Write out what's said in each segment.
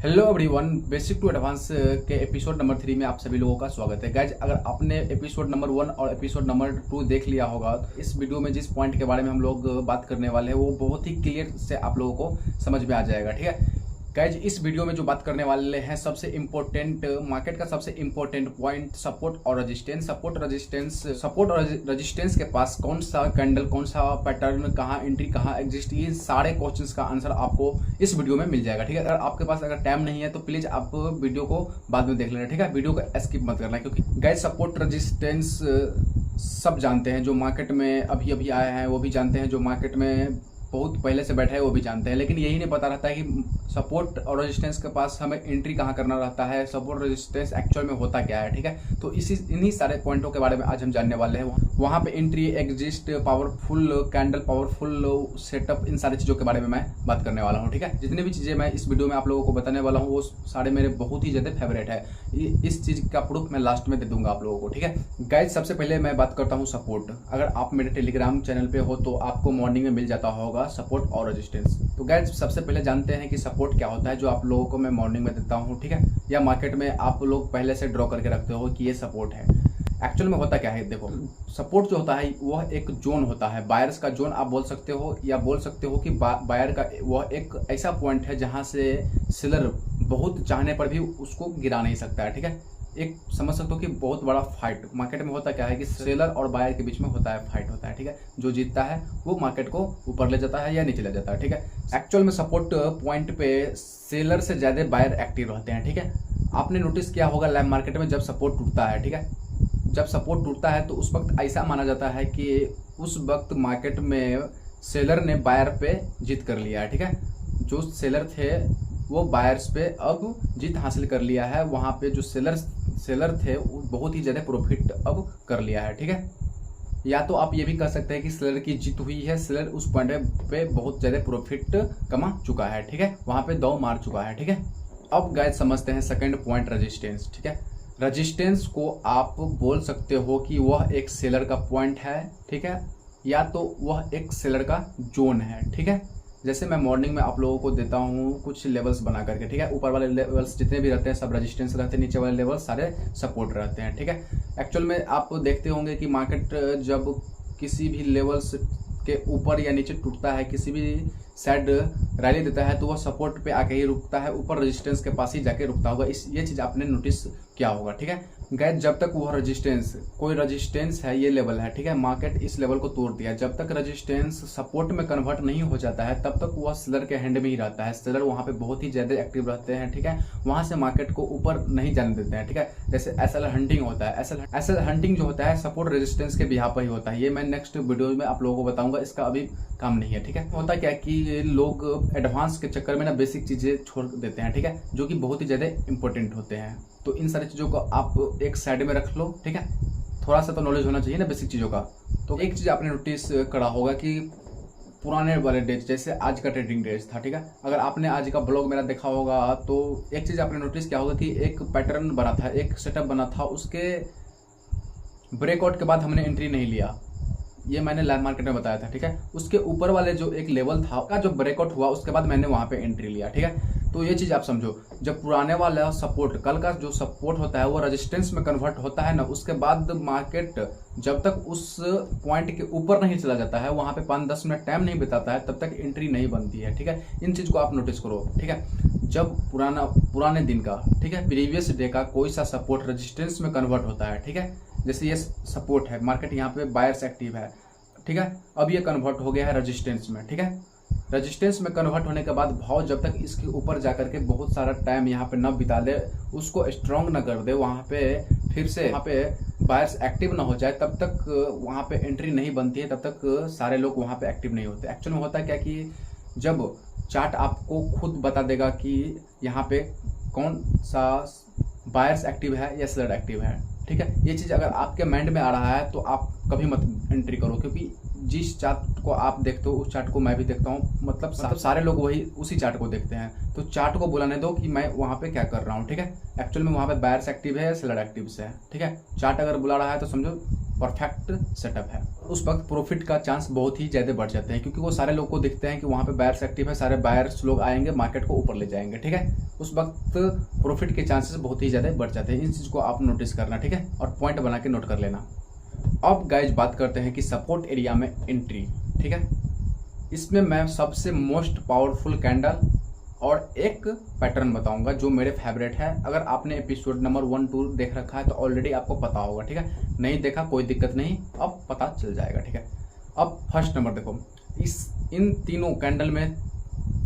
Hello everyone, basic to advance के episode number 3 में आप सभी लोगों का स्वागत है। गाइज, अगर आपने एपिसोड नंबर 1 और एपिसोड नंबर 2 देख लिया होगा तो इस वीडियो में जिस पॉइंट के बारे में हम लोग बात करने वाले हैं वो बहुत ही क्लियर से आप लोगों को समझ में आ जाएगा। ठीक है गाइज, इस वीडियो में जो बात करने वाले हैं सबसे इम्पोर्टेंट मार्केट का सबसे इम्पोर्टेंट पॉइंट सपोर्ट और रेजिस्टेंस के पास कौन सा कैंडल, कौन सा पैटर्न, कहाँ एंट्री, कहाँ एग्जिस्ट, ये सारे क्वेश्चंस का आंसर आपको इस वीडियो में मिल जाएगा। ठीक है, अगर आपके पास अगर टाइम नहीं है तो प्लीज आप वीडियो को बाद में देख लेना। ठीक है, वीडियो को स्किप मत करना, क्योंकि गाइज सपोर्ट रेजिस्टेंस सब जानते हैं। जो मार्केट में अभी अभी आए हैं वो भी जानते हैं, जो मार्केट में बहुत पहले से बैठे हैं वो भी जानते हैं, लेकिन यही नहीं पता रहता है कि सपोर्ट और रेजिस्टेंस के पास हमें एंट्री कहाँ करना रहता है, सपोर्ट रेजिस्टेंस एक्चुअल में होता क्या है। ठीक है, तो इन्हीं सारे पॉइंटों के बारे में आज हम जानने वाले हैं। वहाँ पे entry, exist, powerful candle, powerful setup, इन सारी चीज़ों के बारे में मैं बात करने वाला हूँ। ठीक है, जितनी भी चीज़ें मैं इस वीडियो में आप लोगों को बताने वाला हूँ वो सारे मेरे बहुत ही ज़्यादा फेवरेट है। इस चीज़ का प्रूफ मैं लास्ट में दे दूंगा आप लोगों को। ठीक है गाइज, सबसे पहले मैं बात करता हूँ सपोर्ट। अगर आप मेरे टेलीग्राम चैनल पे हो तो आपको मॉर्निंग में मिल जाता होगा सपोर्ट और रेजिस्टेंस। तो गाइज सबसे पहले जानते हैं कि सपोर्ट क्या होता है, जो आप लोगों को मैं मॉर्निंग में देता हूँ। ठीक है, या मार्केट में आप लोग पहले से ड्रॉ करके रखते हो कि ये सपोर्ट है। एक्चुअल में होता क्या है, देखो सपोर्ट जो होता है वह एक जोन होता है, बायर्स का जोन आप बोल सकते हो, या बोल सकते हो कि बायर का वह एक ऐसा पॉइंट है जहां से सेलर बहुत चाहने पर भी उसको गिरा नहीं सकता है। ठीक है, एक समझ सकते हो कि बहुत बड़ा फाइट मार्केट में होता क्या है कि सेलर और बायर के बीच में होता है, फाइट होता है। ठीक है, जो जीतता है वो मार्केट को ऊपर ले जाता है या नीचे ले जाता है। ठीक है, एक्चुअल में सपोर्ट पॉइंट पे सेलर से ज्यादा बायर एक्टिव रहते हैं। ठीक है, आपने नोटिस किया होगा लाइव मार्केट में जब सपोर्ट टूटता है, ठीक है, जब सपोर्ट टूटता है तो उस वक्त ऐसा माना जाता है कि उस वक्त मार्केट में सेलर ने बायर पे जीत कर लिया है। ठीक है, जो सेलर थे वो बायर्स पे अब जीत हासिल कर लिया है, वहां पे जो सेलर थे वो बहुत ही ज्यादा प्रॉफिट अब कर लिया है। ठीक है, या तो आप ये भी कह सकते हैं कि सेलर की जीत हुई है, सेलर उस पॉइंट पे बहुत ज्यादा प्रॉफिट कमा चुका है। ठीक है, वहां पे दौड़ मार चुका है। ठीक है, अब गाइस समझते हैं सेकंड पॉइंट रेजिस्टेंस। ठीक है, रेजिस्टेंस को आप बोल सकते हो कि वह एक सेलर का पॉइंट है। ठीक है, या तो वह एक सेलर का जोन है। ठीक है, जैसे मैं मॉर्निंग में आप लोगों को देता हूँ कुछ लेवल्स बना करके। ठीक है, ऊपर वाले लेवल्स जितने भी रहते हैं सब रेजिस्टेंस रहते हैं, नीचे वाले लेवल्स सारे सपोर्ट रहते हैं। ठीक है, एक्चुअल में आप देखते होंगे कि मार्केट जब किसी भी लेवल्स के ऊपर या नीचे टूटता है, किसी भी साइड रैली देता है तो वह सपोर्ट पे आके ही रुकता है, ऊपर रेजिस्टेंस के पास ही जाके रुकता होगा। ये चीज आपने नोटिस किया होगा। ठीक है गाइस, जब तक वह रेजिस्टेंस, कोई रेजिस्टेंस है, ये लेवल है, ठीक है, मार्केट इस लेवल को तोड़ दिया, जब तक रेजिस्टेंस सपोर्ट में कन्वर्ट नहीं हो जाता है तब तक वह सेलर के हैंड में ही रहता है। सेलर वहां पे बहुत ही ज्यादा एक्टिव रहते हैं। ठीक है, वहां से मार्केट को ऊपर नहीं जाने देते हैं। ठीक है, जैसे एसएल हंटिंग होता है, एसएल हंटिंग जो होता है सपोर्ट रेजिस्टेंस के बिहाफ पर ही होता है। ये मैं नेक्स्ट वीडियो में आप लोगों को बताऊंगा, इसका अभी काम नहीं है। ठीक है, होता क्या कि लोग एडवांस के चक्कर में ना बेसिक चीजें छोड़ देते हैं। ठीक है, जो कि बहुत ही ज्यादा इंपॉर्टेंट होते हैं, तो इन सारी चीजों को आप एक साइड में रख लो। ठीक है, थोड़ा सा तो नॉलेज होना चाहिए ना बेसिक चीजों का। तो एक चीज आपने नोटिस करा होगा कि पुराने वाले डेज जैसे आज का ट्रेडिंग डेज था। ठीक है, अगर आपने आज का ब्लॉग मेरा देखा होगा तो एक चीज आपने नोटिस किया होगा कि एक पैटर्न बना था, एक सेटअप बना था, उसके ब्रेकआउट के बाद हमने एंट्री नहीं लिया, ये मैंने लाइव मार्केट में बताया था। ठीक है, उसके ऊपर वाले जो एक लेवल था का जो ब्रेकआउट हुआ उसके बाद मैंने वहां पे एंट्री लिया। ठीक है, तो ये चीज आप समझो, जब पुराने वाला सपोर्ट, कल का जो सपोर्ट होता है वो रेजिस्टेंस में कन्वर्ट होता है ना, उसके बाद मार्केट जब तक उस पॉइंट के ऊपर नहीं चला जाता है, वहां पे 5-10 मिनट टाइम नहीं बिताता है, तब तक एंट्री नहीं बनती है। ठीक है, इन चीज को आप नोटिस करो। ठीक है, जब पुराने दिन का, ठीक है, प्रीवियस डे का कोई सा सपोर्ट रेजिस्टेंस में कन्वर्ट होता है, ठीक है, जैसे ये सपोर्ट है, मार्केट यहाँ पे बायर्स एक्टिव है, ठीक है, अब ये कन्वर्ट हो गया है रेजिस्टेंस में। ठीक है, रेजिस्टेंस में कन्वर्ट होने के बाद भाव जब तक इसके ऊपर जाकर के बहुत सारा टाइम यहाँ पे न बिता दे, उसको स्ट्रॉन्ग न कर दे, वहाँ पे फिर से वहाँ पे बायर्स एक्टिव ना हो जाए, तब तक वहाँ पे एंट्री नहीं बनती है, तब तक सारे लोग वहाँ पे एक्टिव नहीं होते। एक्चुअल में होता है क्या कि जब चार्ट आपको खुद बता देगा कि यहाँ पे कौन सा बायर्स एक्टिव है या सेलर एक्टिव है। ठीक है, ये चीज अगर आपके माइंड में आ रहा है तो आप कभी मत एंट्री करो, क्योंकि जिस चार्ट को आप देखते हो उस चार्ट को मैं भी देखता हूँ, मतलब सारे लोग वही उसी चार्ट को देखते हैं, तो चार्ट को बुलाने दो कि मैं वहाँ पे क्या कर रहा हूँ। ठीक है, एक्चुअल में वहाँ पे बायर्स एक्टिव है या सेलर एक्टिव से है। ठीक है, चार्ट अगर बुला रहा है तो समझो परफेक्ट सेटअप है। उस वक्त प्रॉफिट का चांस बहुत ही ज़्यादा बढ़ जाते हैं, क्योंकि वो सारे लोग को दिखते हैं कि वहाँ पे बायर्स एक्टिव है, सारे बायर्स लोग आएंगे, मार्केट को ऊपर ले जाएंगे, ठीक है। उस वक्त प्रॉफिट के चांसेस बहुत ही ज़्यादा बढ़ जाते हैं। इन चीज़ को आप नोटिस करना, ठीक है, और पॉइंट बना के नोट कर लेना। अब गाइज बात करते हैं कि सपोर्ट एरिया में एंट्री, ठीक है। इसमें मैं सबसे मोस्ट पावरफुल कैंडल और एक पैटर्न बताऊंगा जो मेरे फेवरेट है। अगर आपने एपिसोड नंबर 1, 2 देख रखा है तो ऑलरेडी आपको पता होगा, ठीक है। नहीं देखा कोई दिक्कत नहीं, अब पता चल जाएगा, ठीक है। अब फर्स्ट नंबर देखो, इन तीनों कैंडल में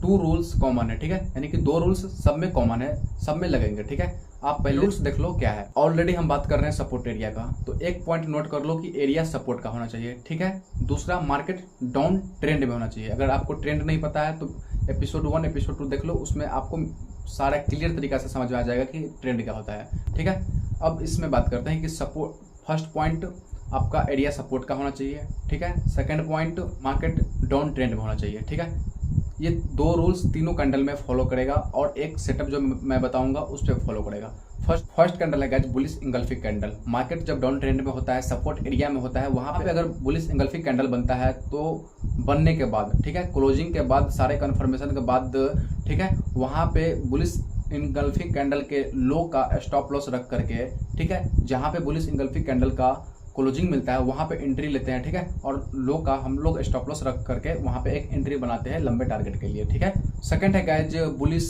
2 रूल्स कॉमन है, ठीक है, यानी कि 2 रूल्स सब में कॉमन है, सब में लगेंगे, ठीक है। आप पहले रूल्स देख लो क्या है। ऑलरेडी हम बात कर रहे हैं सपोर्ट एरिया का, तो एक पॉइंट नोट कर लो कि एरिया सपोर्ट का होना चाहिए, ठीक है। दूसरा, मार्केट डाउन ट्रेंड में होना चाहिए। अगर आपको ट्रेंड नहीं पता है तो एपिसोड 1 एपिसोड 2 देख लो, उसमें आपको सारा क्लियर तरीका से समझ में आ जाएगा कि ट्रेंड क्या होता है, ठीक है। अब इसमें बात करते हैं कि सपोर्ट, फर्स्ट पॉइंट आपका एरिया सपोर्ट का होना चाहिए, ठीक है। Second point, market down trend में होना चाहिए, ठीक है। ये 2 रूल्स तीनों कैंडल में फॉलो करेगा और एक सेटअप जो मैं बताऊंगा उस पर फॉलो करेगा। फर्स्ट कैंडल है guys bullish engulfing candle. Market जब डाउन ट्रेंड में होता है, सपोर्ट एरिया में होता है, वहां पे अगर बुलिश इंगल्फिंग कैंडल बनता है तो बनने के बाद, ठीक है, क्लोजिंग के बाद, सारे कन्फर्मेशन के बाद, ठीक है, वहां पे बुलिश इंगल्फिंग कैंडल के लो का स्टॉप लॉस रख करके, ठीक है, जहां पे बुलिश इंगल्फिंग कैंडल का क्लोजिंग मिलता है वहां पे एंट्री लेते हैं, ठीक है, और लो का हम लोग स्टॉप लॉस रख करके वहां पे एक एंट्री बनाते हैं लंबे टारगेट के लिए, ठीक है। सेकंड है guys bullish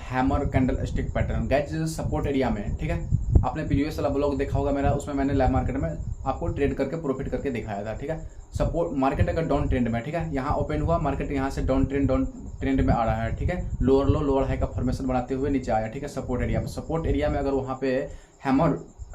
hammer candle stick pattern. Guys support area में, ठीक है, आपने प्रीवियस वाला ब्लॉग देखा होगा मेरा, उसमें मैंने लाइव मार्केट में आपको ट्रेड करके प्रॉफिट करके दिखाया था, ठीक है। सपोर्ट मार्केट अगर डाउन ट्रेंड में, ठीक है, यहाँ ओपन हुआ, मार्केट यहाँ से डाउन ट्रेंड में आ रहा है, ठीक है, लोअर लो लोअर हाई का फॉर्मेशन बनाते हुए नीचे आया, ठीक है। सपोर्ट एरिया में अगर वहाँ पे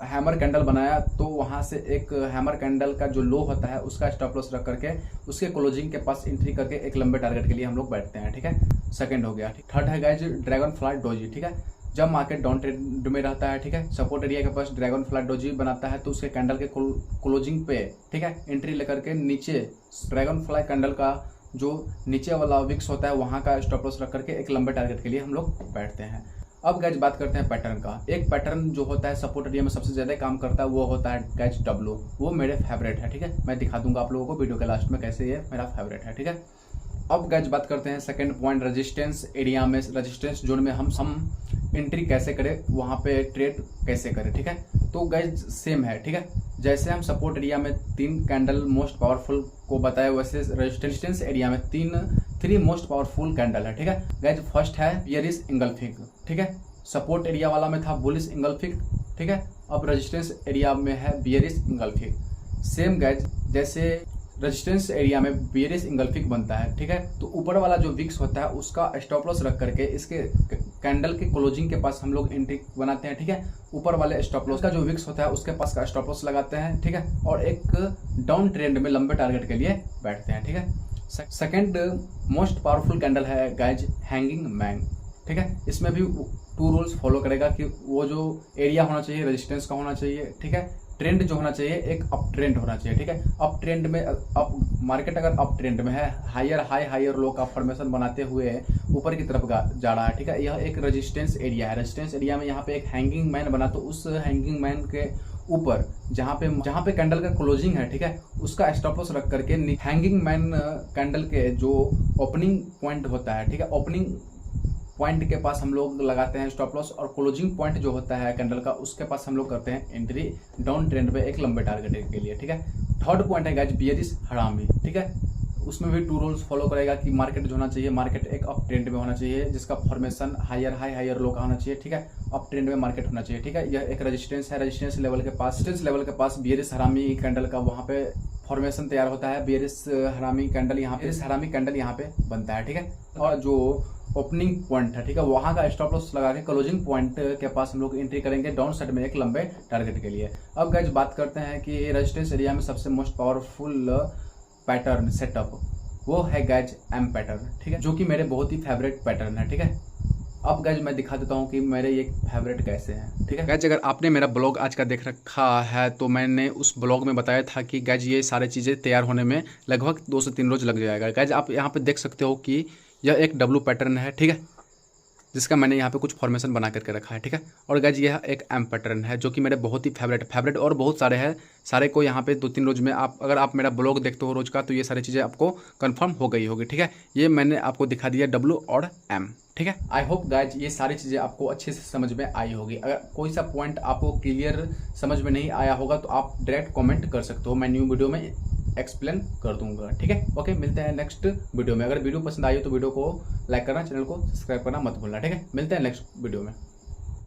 हैमर कैंडल बनाया तो वहां से एक हैमर कैंडल का जो लो होता है उसका स्टॉप लॉस रख करके उसके क्लोजिंग के पास एंट्री करके एक लंबे टारगेट के लिए हम लोग बैठते हैं, ठीक है। सेकंड हो गया। थर्ड है गाइज ड्रैगन फ्लाई डोजी, ठीक है। जब मार्केट डाउन ट्रेंड में रहता है, ठीक है, सपोर्ट एरिया के पास ड्रैगन फ्लाई डोजी बनाता है तो उसके कैंडल के क्लोजिंग पे, ठीक है, एंट्री लेकर के नीचे ड्रैगन फ्लाई कैंडल का जो नीचे वाला विक्स होता है वहां का स्टॉप लॉस रख करके एक लंबे टारगेट के लिए हम लोग बैठते हैं। अब गाइज बात करते हैं पैटर्न का। एक पैटर्न जो होता है सपोर्ट एरिया में सबसे ज्यादा काम करता है वो होता है गाइज डब्ल्यू। वो मेरे फेवरेट है, ठीक है, मैं दिखा दूंगा आप लोगों को वीडियो के लास्ट में कैसे ये मेरा फेवरेट है, ठीक है। अब गाइज बात करते हैं सेकंड पॉइंट, रेजिस्टेंस एरिया में, रेजिस्टेंस जोन में हम एंट्री कैसे करें, वहां पे ट्रेड कैसे करें, ठीक है। तो गाइज सेम है, ठीक है, जैसे हम सपोर्ट एरिया में 3 कैंडल मोस्ट पावरफुल को बताया वैसे रेजिस्टेंस एरिया में 3 मोस्ट पावरफुल कैंडल है, ठीक है। गाइज फर्स्ट है बियरिश इंगल्फिंग, ठीक है, सपोर्ट एरिया वाला में था बुलिश इंगल्फिंग, ठीक है। अब रेजिस्टेंस एरिया में है बियरिश इंगल्फिंग। सेम गाइज जैसे रेजिस्टेंस एरिया में बियरिश इंगल्फिंग बनता है, ठीक है, तो ऊपर वाला जो विक्स होता है उसका स्टॉप लॉस रख करके इसके कैंडल के क्लोजिंग के पास हम लोग एंट्री बनाते हैं, ठीक है। ऊपर वाले स्टॉप लॉस का जो विक्स होता है उसके पास का स्टॉप लॉस लगाते हैं, ठीक है, और एक डाउन ट्रेंड में लंबे टारगेट के लिए बैठते हैं, ठीक है। सेकंड मोस्ट पावरफुल कैंडल है गाइज हैंगिंग मैन, ठीक है। इसमें भी 2 रूल्स फॉलो करेगा कि वो जो एरिया होना चाहिए रेजिस्टेंस का होना चाहिए, ठीक है। ट्रेंड जो होना चाहिए एक अप ट्रेंड होना चाहिए, ठीक है। अप ट्रेंड में अप मार्केट अगर अप ट्रेंड में है, हायर हाई हायर लो का फॉर्मेशन बनाते हुए ऊपर की तरफ जा रहा है, ठीक है, यह एक रेजिस्टेंस एरिया है। रेजिस्टेंस एरिया में यहाँ पे एक हैंगिंग मैन बना, तो उस हैंगिंग मैन के ऊपर जहाँ पे कैंडल का क्लोजिंग है, ठीक है, उसका स्टॉप लॉस रख करके हैंगिंग मैन कैंडल के जो ओपनिंग पॉइंट होता है, ठीक है, ओपनिंग पॉइंट के पास हम लोग लगाते हैं स्टॉप लॉस, और क्लोजिंग पॉइंट जो होता है कैंडल का उसके पास हम लोग करते हैं एंट्री डाउन ट्रेंड पे एक लंबे टारगेट के लिए, ठीक है। थर्ड पॉइंट है गाइज बियरिश हरामी, ठीक है, उसमें भी 2 रूल्स फॉलो करेगा कि मार्केट जो होना चाहिए, मार्केट एक अप ट्रेंड में होना चाहिए जिसका formation higher high higher low का होना चाहिए, ठीक है, अप ट्रेंड में मार्केट होना चाहिए, ठीक है। यह एक रेजिस्टेंस है, रेजिस्टेंस लेवल के पास बियरिश हरामी कैंडल का वहाँ पे फॉर्मेशन तैयार होता है। बियरिश हरामी कैंडल यहाँ पे बनता है, ठीक है, और जो ओपनिंग पॉइंट है, ठीक है, वहां का स्टॉप लॉस लगा के क्लोजिंग पॉइंट के पास हम लोग एंट्री करेंगे डाउन साइड में एक लंबे टारगेट के लिए। अब गाइज बात करते हैं कि रेजिस्टेंस एरिया में सबसे मोस्ट पावरफुल पैटर्न सेटअप वो है गाइज एम पैटर्न, ठीक है, जो कि मेरे बहुत ही फेवरेट पैटर्न है, ठीक है। अब गाइज मैं दिखा देता हूँ कि मेरे ये फेवरेट कैसे हैं, ठीक है। गाइज अगर आपने मेरा ब्लॉग आज का देख रखा है तो मैंने उस ब्लॉग में बताया था कि गाइज ये सारी चीज़ें तैयार होने में लगभग 2 से 3 रोज लग जाएगा। गाइज आप यहाँ पे देख सकते हो कि यह एक डब्लू पैटर्न है, ठीक है, जिसका मैंने यहाँ पे कुछ फॉर्मेशन बना करके रखा है, ठीक है। और गाइज यह एक एम पैटर्न है जो कि मेरे बहुत ही फेवरेट और बहुत सारे हैं, सारे को यहाँ पे 2-3 रोज में अगर आप मेरा ब्लॉग देखते हो रोज का तो ये सारी चीज़ें आपको कंफर्म हो गई होगी, ठीक है। ये मैंने आपको दिखा दिया W और M, ठीक है। आई होप गाइज ये सारी चीज़ें आपको अच्छे से समझ में आई होगी। अगर कोई सा पॉइंट आपको क्लियर समझ में नहीं आया होगा तो आप डायरेक्ट कमेंट कर सकते हो, मैं न्यू वीडियो में एक्सप्लेन कर दूंगा, ठीक है। ओके, मिलते हैं नेक्स्ट वीडियो में। अगर वीडियो पसंद आई हो तो वीडियो को लाइक करना, चैनल को सब्सक्राइब करना मत भूलना, ठीक है। मिलते हैं नेक्स्ट वीडियो में।